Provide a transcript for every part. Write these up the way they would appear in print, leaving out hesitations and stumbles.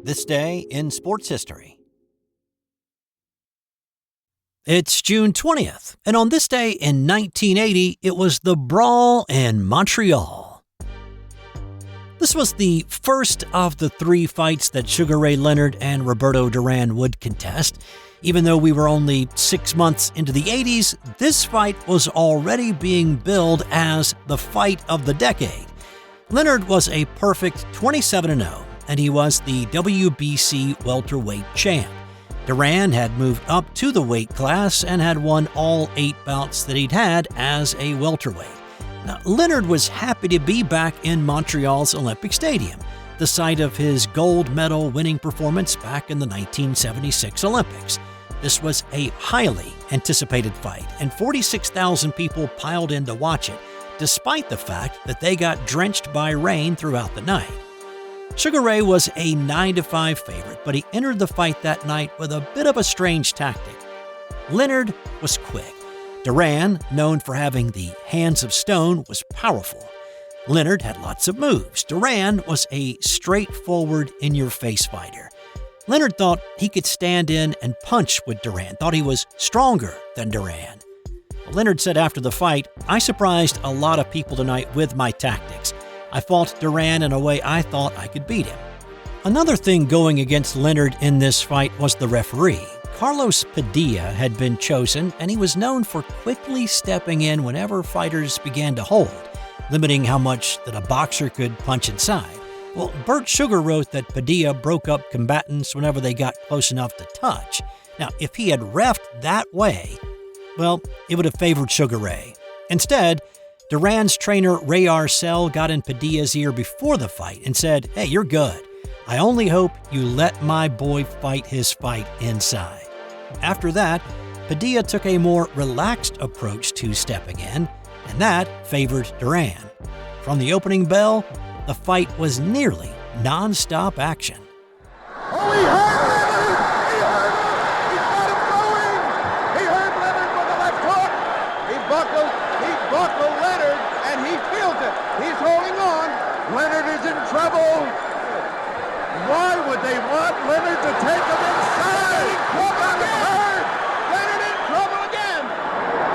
This day in sports history. It's June 20th, and on this day in 1980, it was the Brawl in Montreal. This was the first of the three fights that Sugar Ray Leonard and Roberto Duran would contest. Even though we were only 6 months into the 80s, this fight was already being billed as the fight of the decade. Leonard was a perfect 27-0, and he was the WBC welterweight champ. Duran had moved up to the weight class and had won all 8 bouts that he'd had as a welterweight. Now, Leonard was happy to be back in Montreal's Olympic Stadium, the site of his gold medal winning performance back in the 1976 Olympics. This was a highly anticipated fight, and 46,000 people piled in to watch it, despite the fact that they got drenched by rain throughout the night. Sugar Ray was a 9-5 favorite, but he entered the fight that night with a bit of a strange tactic. Leonard was quick. Duran, known for having the hands of stone, was powerful. Leonard had lots of moves. Duran was a straightforward, in-your-face fighter. Leonard thought he could stand in and punch with Duran, thought he was stronger than Duran. Leonard said after the fight, "I surprised a lot of people tonight with my tactics. I fought Duran in a way I thought I could beat him." Another thing going against Leonard in this fight was the referee. Carlos Padilla had been chosen, and he was known for quickly stepping in whenever fighters began to hold, limiting how much that a boxer could punch inside. Well, Bert Sugar wrote that Padilla broke up combatants whenever they got close enough to touch. Now, if he had reffed that way, well, it would have favored Sugar Ray. Instead, Duran's trainer Ray Arcel got in Padilla's ear before the fight and said, "Hey, you're good. I only hope you let my boy fight his fight inside." After that, Padilla took a more relaxed approach to stepping in, and that favored Duran. From the opening bell, the fight was nearly non-stop action. Oh, he hurt Leonard! He hurt him! He's got him going! He hurt Leonard with the left hook! He buckled Leonard, and he feels it. He's holding on. Leonard is in trouble. Why would they want Leonard to take him inside? He got him hurt! Leonard in trouble again!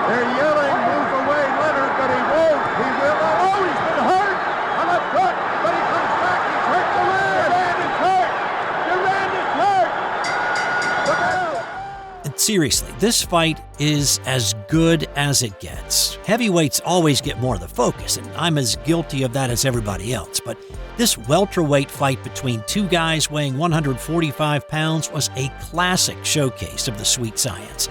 They're yelling, "Move away, Leonard," but he won't. He will. Oh, he's been hurt on the foot, but he comes back. He's hurt the leg. Duran is hurt. Duran is hurt. Look out! And seriously, this fight is as good as it gets. Heavyweights always get more of the focus, and I'm as guilty of that as everybody else, but this welterweight fight between two guys weighing 145 pounds was a classic showcase of the sweet science.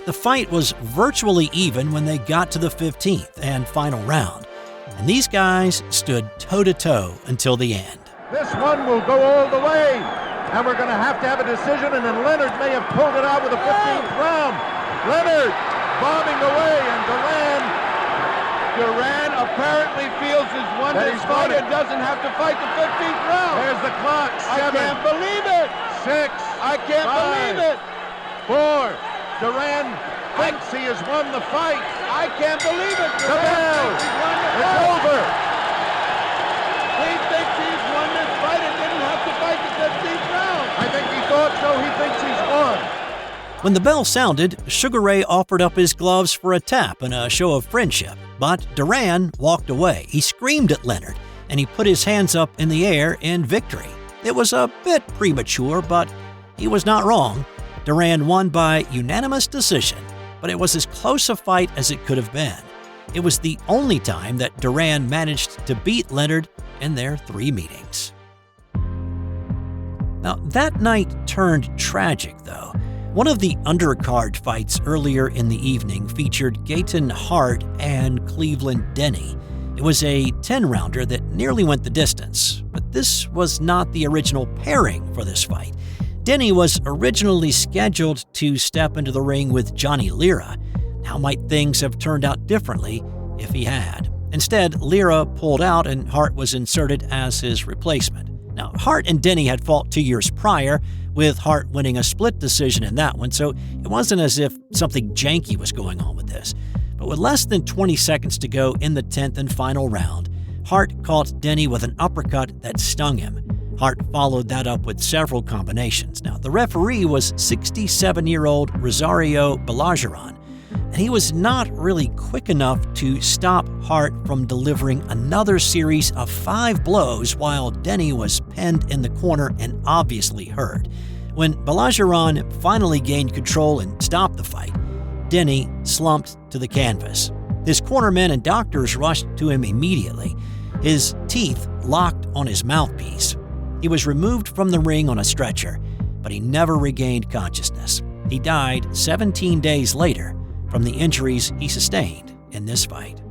The fight was virtually even when they got to the 15th and final round, and these guys stood toe-to-toe until the end. This one will go all the way, and we're going to have a decision, and then Leonard may have pulled it out with the 15th round. Leonard bombing away, and Duran apparently feels his one fight and doesn't have to fight the 15th round. There's the clock. 7. I can't believe it. 6. I can't believe it. 4. Duran thinks he has won the fight. I can't believe it. The bell. It's over. He thinks he's won this fight and didn't have to fight the 15th round. I think he thought so. He thinks he's won. When the bell sounded, Sugar Ray offered up his gloves for a tap and a show of friendship, but Duran walked away. He screamed at Leonard, and he put his hands up in the air in victory. It was a bit premature, but he was not wrong. Duran won by unanimous decision, but it was as close a fight as it could have been. It was the only time that Duran managed to beat Leonard in their 3 meetings. Now, that night turned tragic, though. One of the undercard fights earlier in the evening featured Gaetan Hart and Cleveland Denny. It was a 10-rounder that nearly went the distance, but this was not the original pairing for this fight. Denny was originally scheduled to step into the ring with Johnny Lira. How might things have turned out differently if he had? Instead, Lira pulled out and Hart was inserted as his replacement. Now, Hart and Denny had fought 2 years prior, with Hart winning a split decision in that one, so it wasn't as if something janky was going on with this. But with less than 20 seconds to go in the 10th and final round, Hart caught Denny with an uppercut that stung him. Hart followed that up with several combinations. Now, the referee was 67-year-old Rosario Balagueron, and he was not really quick enough to stop Hart from delivering another series of 5 blows while Denny was pinned in the corner and obviously hurt. When Balagueron finally gained control and stopped the fight, Denny slumped to the canvas. His cornermen and doctors rushed to him immediately, his teeth locked on his mouthpiece. He was removed from the ring on a stretcher, but he never regained consciousness. He died 17 days later from the injuries he sustained in this fight.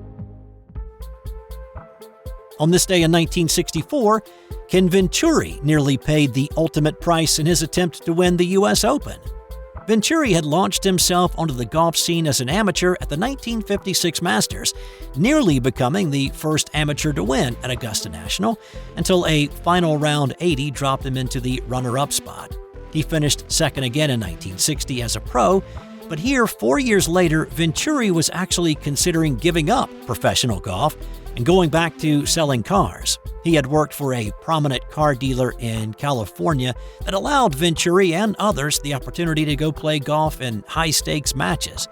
On this day in 1964, Ken Venturi nearly paid the ultimate price in his attempt to win the U.S. Open. Venturi had launched himself onto the golf scene as an amateur at the 1956 Masters, nearly becoming the first amateur to win at Augusta National, until a final round 80 dropped him into the runner-up spot. He finished second again in 1960 as a pro, but here, 4 years later, Venturi was actually considering giving up professional golf and going back to selling cars. He had worked for a prominent car dealer in California that allowed Venturi and others the opportunity to go play golf in high-stakes matches.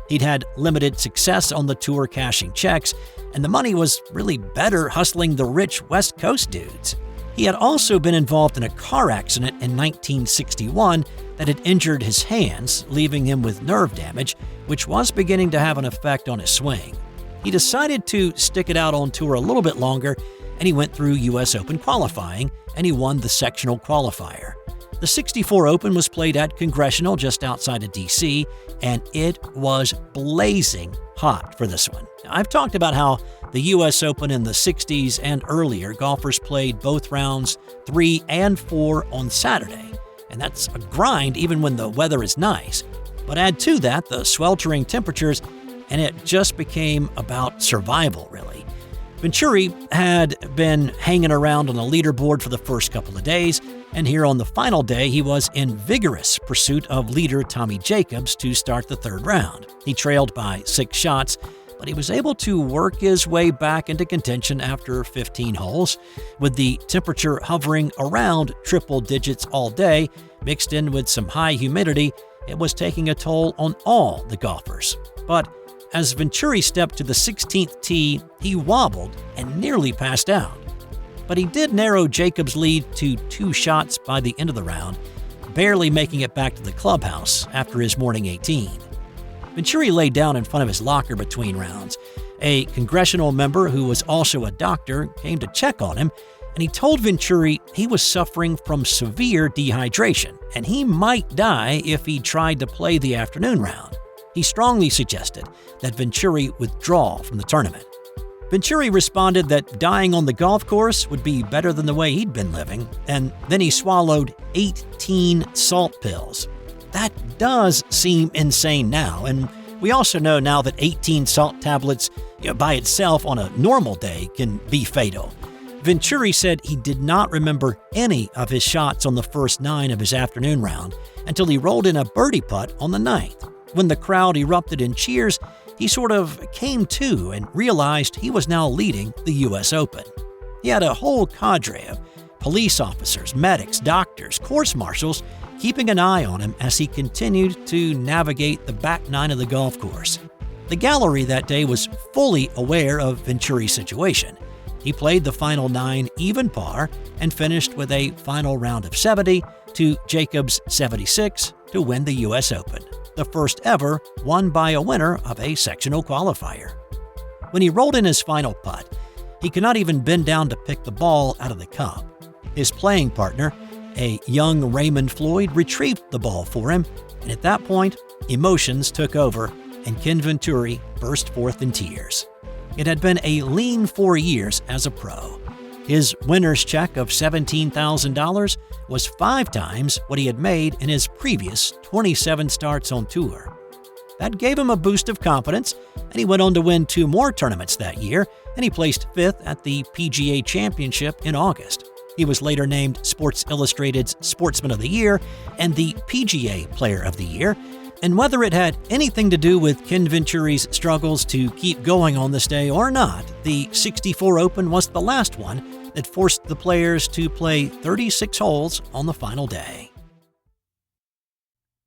He'd had limited success on the tour cashing checks, and the money was really better hustling the rich West Coast dudes. He had also been involved in a car accident in 1961 that had injured his hands, leaving him with nerve damage, which was beginning to have an effect on his swing. He decided to stick it out on tour a little bit longer, and he went through U.S. Open qualifying, and he won the sectional qualifier. The 64 Open was played at Congressional just outside of D.C., and it was blazing hot for this one. Now, I've talked about how the U.S. Open in the 60s and earlier, golfers played both rounds 3 and 4 on Saturday, and that's a grind even when the weather is nice. But add to that the sweltering temperatures, and it just became about survival, really. Venturi had been hanging around on the leaderboard for the first couple of days, and here on the final day, he was in vigorous pursuit of leader Tommy Jacobs to start the third round. He trailed by 6 shots, but he was able to work his way back into contention after 15 holes. With the temperature hovering around triple digits all day, mixed in with some high humidity, it was taking a toll on all the golfers. But as Venturi stepped to the 16th tee, he wobbled and nearly passed out. But he did narrow Jacobs' lead to 2 shots by the end of the round, barely making it back to the clubhouse after his morning 18. Venturi lay down in front of his locker between rounds. A congressional member who was also a doctor came to check on him, and he told Venturi he was suffering from severe dehydration, and he might die if he tried to play the afternoon round. He strongly suggested that Venturi withdraw from the tournament. Venturi responded that dying on the golf course would be better than the way he'd been living, and then he swallowed 18 salt pills. That does seem insane now, and we also know now that 18 salt tablets by itself on a normal day can be fatal. Venturi said he did not remember any of his shots on the first 9 of his afternoon round until he rolled in a birdie putt on the 9th. When the crowd erupted in cheers, he sort of came to and realized he was now leading the U.S. Open. He had a whole cadre of police officers, medics, doctors, course marshals keeping an eye on him as he continued to navigate the back 9 of the golf course. The gallery that day was fully aware of Venturi's situation. He played the final 9 even par and finished with a final round of 70 to Jacobs' 76 to win the U.S. Open, the first ever won by a winner of a sectional qualifier. When he rolled in his final putt, he could not even bend down to pick the ball out of the cup. His playing partner, a young Raymond Floyd, retrieved the ball for him, and at that point, emotions took over and Ken Venturi burst forth in tears. It had been a lean 4 years as a pro. His winner's check of $17,000 was 5 times what he had made in his previous 27 starts on tour. That gave him a boost of confidence, and he went on to win 2 more tournaments that year, and he placed 5th at the PGA Championship in August. He was later named Sports Illustrated's Sportsman of the Year and the PGA Player of the Year, and whether it had anything to do with Ken Venturi's struggles to keep going on this day or not, the 64 Open was the last one that forced the players to play 36 holes on the final day.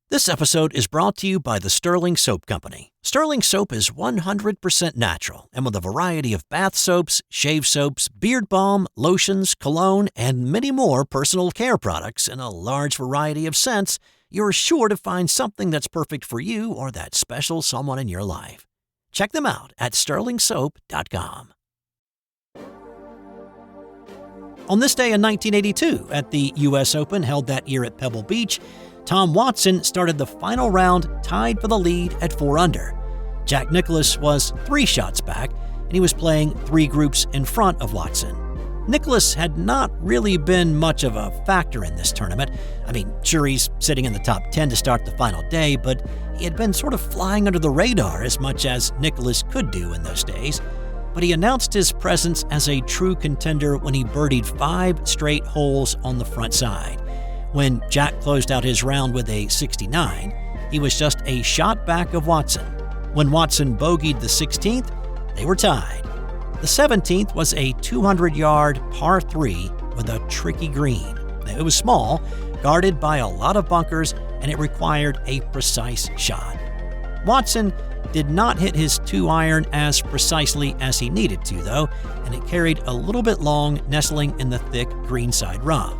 This episode is brought to you by the Sterling Soap Company. Sterling Soap is 100% natural and with a variety of bath soaps, shave soaps, beard balm, lotions, cologne, and many more personal care products in a large variety of scents, you're sure to find something that's perfect for you or that special someone in your life. Check them out at sterlingsoap.com. On this day in 1982, at the U.S. Open held that year at Pebble Beach, Tom Watson started the final round tied for the lead at 4 under. Jack Nicklaus was 3 shots back, and he was playing 3 groups in front of Watson. Nicklaus had not really been much of a factor in this tournament. I mean, sure, he's sitting in the top 10 to start the final day, but he had been sort of flying under the radar as much as Nicklaus could do in those days. But he announced his presence as a true contender when he birdied 5 straight holes on the front side. When Jack closed out his round with a 69, he was just a shot back of Watson. When Watson bogeyed the 16th, they were tied. The 17th was a 200-yard par 3 with a tricky green. It was small, guarded by a lot of bunkers, and it required a precise shot. Watson did not hit his 2-iron as precisely as he needed to, though, and it carried a little bit long, nestling in the thick greenside rough.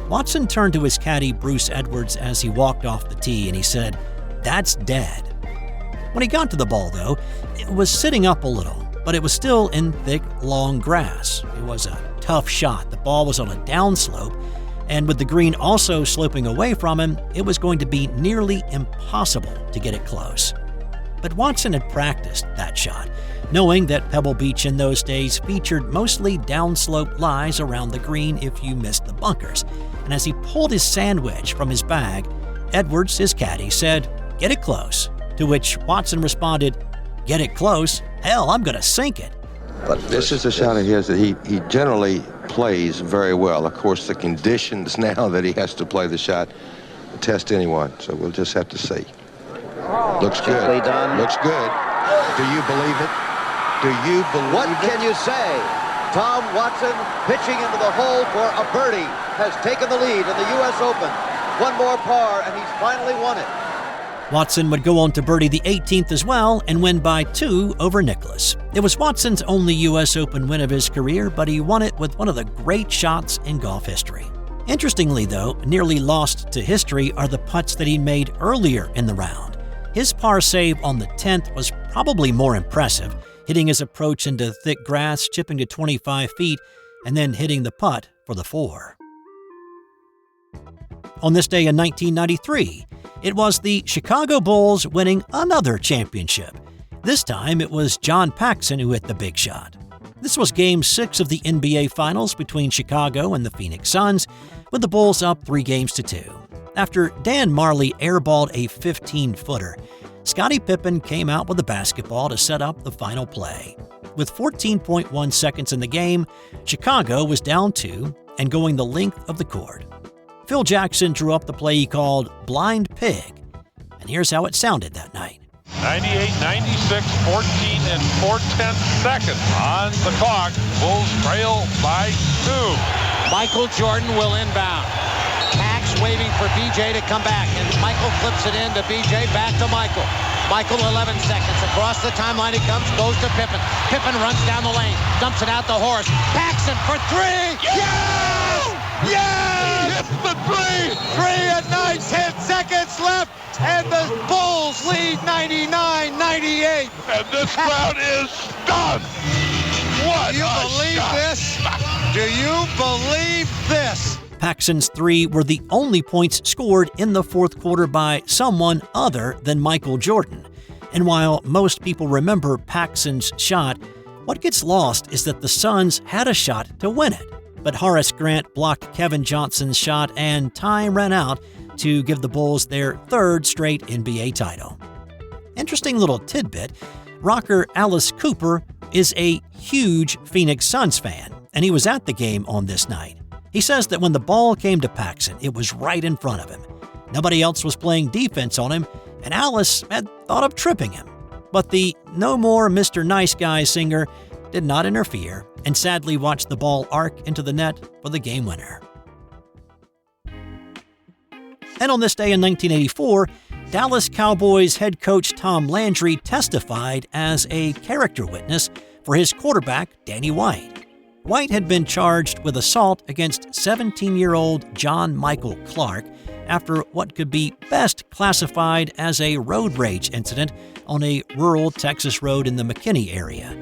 Watson turned to his caddy, Bruce Edwards, as he walked off the tee, and he said, "That's dead." When he got to the ball, though, it was sitting up a little, but it was still in thick, long grass. It was a tough shot. The ball was on a downslope, and with the green also sloping away from him, it was going to be nearly impossible to get it close. But Watson had practiced that shot, knowing that Pebble Beach in those days featured mostly downslope lies around the green if you missed the bunkers. And as he pulled his sand wedge from his bag, Edwards, his caddy, said, "Get it close," to which Watson responded, "Get it close? Hell, I'm going to sink it." But this is a shot of his that he generally plays very well. Of course, the conditions now that he has to play the shot test anyone, so we'll just have to see. Looks good. Done. Looks good. Do you believe it? Do you believe What it? can you say? Tom Watson pitching into the hole for a birdie has taken the lead in the U.S. Open. One more par and he's finally won it. Watson would go on to birdie the 18th as well and win by 2 over Nicklaus. It was Watson's only U.S. Open win of his career, but he won it with one of the great shots in golf history. Interestingly, though, nearly lost to history are the putts that he made earlier in the round. His par save on the 10th was probably more impressive, hitting his approach into thick grass, chipping to 25 feet, and then hitting the putt for the 4. On this day in 1993, it was the Chicago Bulls winning another championship. This time, it was John Paxson who hit the big shot. This was Game 6 of the NBA Finals between Chicago and the Phoenix Suns, with the Bulls up 3-2. After Dan Marley airballed a 15-footer, Scottie Pippen came out with the basketball to set up the final play. With 14.1 seconds in the game, Chicago was down 2 and going the length of the court. Phil Jackson drew up the play he called Blind Pig, and here's how it sounded that night. 98-96, 14 and 4/10 seconds on the clock. Bulls trail by 2. Michael Jordan will inbound. Pax waving for BJ to come back, and Michael flips it in to BJ, back to Michael. Michael 11 seconds. Across the timeline he comes, goes to Pippen. Pippen runs down the lane, dumps it out to Horace. Paxson for 3! Yes! Yes! Hits the 3! 3 and 9, 10 seconds left, and the Bulls lead 99-98. And this crowd is stunned. What Do you a believe shot. this? Do you believe this? Paxson's 3 were the only points scored in the fourth quarter by someone other than Michael Jordan. And while most people remember Paxson's shot, what gets lost is that the Suns had a shot to win it. But Horace Grant blocked Kevin Johnson's shot, and time ran out to give the Bulls their 3rd straight NBA title. Interesting little tidbit, rocker Alice Cooper is a huge Phoenix Suns fan, and he was at the game on this night. He says that when the ball came to Paxson, it was right in front of him. Nobody else was playing defense on him, and Alice had thought of tripping him. But the No More Mr. Nice Guy singer did not interfere and sadly watched the ball arc into the net for the game winner. And on this day in 1984, Dallas Cowboys head coach Tom Landry testified as a character witness for his quarterback, Danny White. White had been charged with assault against 17-year-old John Michael Clark after what could be best classified as a road rage incident on a rural Texas road in the McKinney area.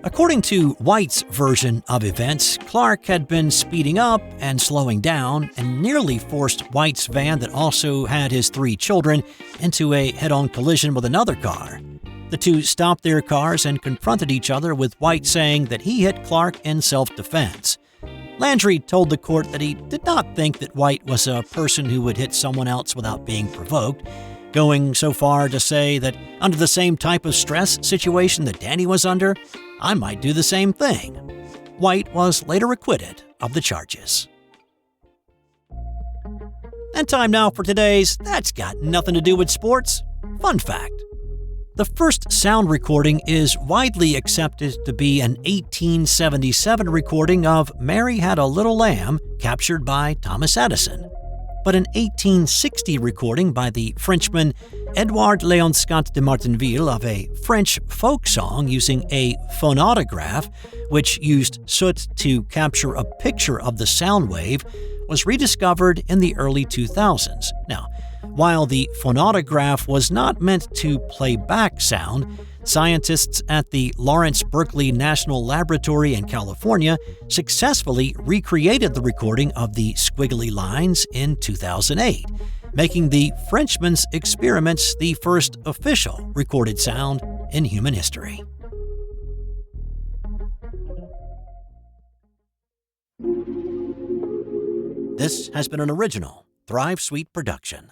According to White's version of events, Clark had been speeding up and slowing down and nearly forced White's van that also had his 3 children into a head-on collision with another car. The two stopped their cars and confronted each other, with White saying that he hit Clark in self-defense. Landry told the court that he did not think that White was a person who would hit someone else without being provoked, going so far to say that under the same type of stress situation that Danny was under, I might do the same thing. White was later acquitted of the charges. And time now for today's That's Got Nothing to Do with Sports fun fact. The first sound recording is widely accepted to be an 1877 recording of Mary Had a Little Lamb, captured by Thomas Edison. But an 1860 recording by the Frenchman Edouard Léon Scott de Martinville of a French folk song using a phonautograph, which used soot to capture a picture of the sound wave, was rediscovered in the early 2000s. Now, while the phonautograph was not meant to play back sound, scientists at the Lawrence Berkeley National Laboratory in California successfully recreated the recording of the squiggly lines in 2008, making the Frenchman's experiments the first official recorded sound in human history. This has been an original Thrive Suite production.